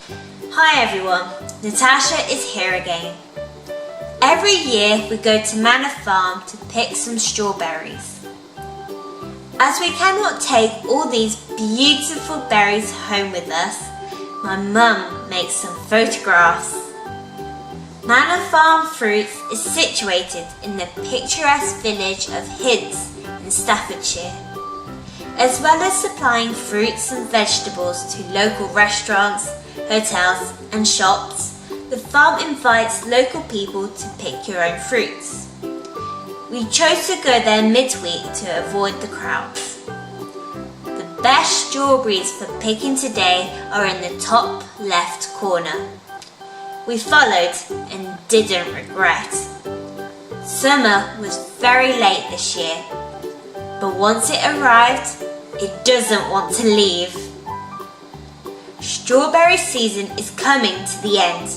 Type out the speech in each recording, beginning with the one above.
Hi everyone, Natasha is here again. Every year we go to Manor Farm to pick some strawberries. As we cannot take all these beautiful berries home with us, my mum makes some photographs. Manor Farm Fruits is situated in the picturesque village of Hids in Staffordshire. As well as supplying fruits and vegetables to local restaurants, hotels and shops, the farm invites local people to pick your own fruits. We chose to go there midweek to avoid the crowds. The best strawberries for picking today are in the top left corner. We followed and didn't regret. Summer was very late this year, but once it arrived, it doesn't want to leave. Strawberry season is coming to the end,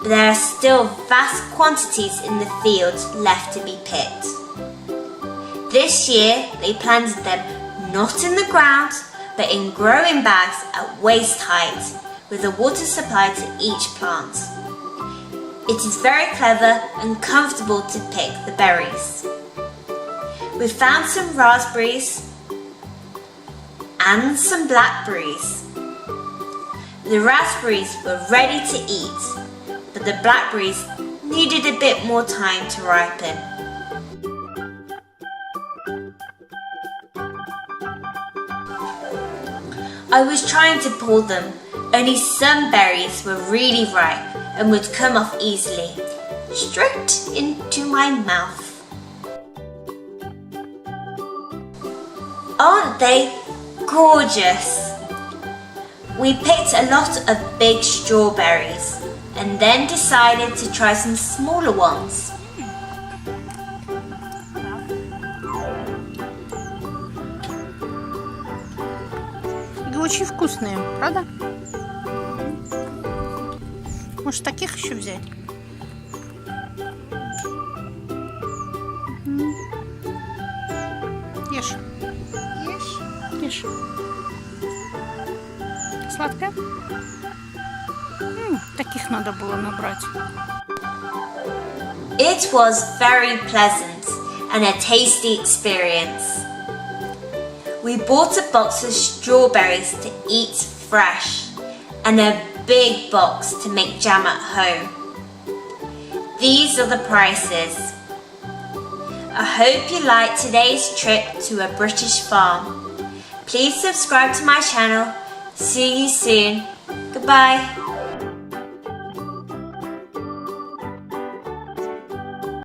but there are still vast quantities in the fields left to be picked. This year they planted them not in the ground, but in growing bags at waist height, with a water supply to each plant. It is very clever and comfortable to pick the berries. We found some raspberries and some blackberries. The raspberries were ready to eat, but the blackberries needed a bit more time to ripen. I was trying to pull them, only some berries were really ripe and would come off easily, straight into my mouth. Aren't they gorgeous? We picked a lot of big strawberries and then decided to try some smaller ones. И очень вкусные, правда? Может, таких еще взять? Ешь. Ешь. Сладкая? Таких надо было набрать. It was very pleasant and a tasty experience. We bought a box of strawberries to eat fresh and a big box to make jam at home. These are the prices. I hope you liked today's trip to a British farm. Please subscribe to my channel. See you soon. Goodbye.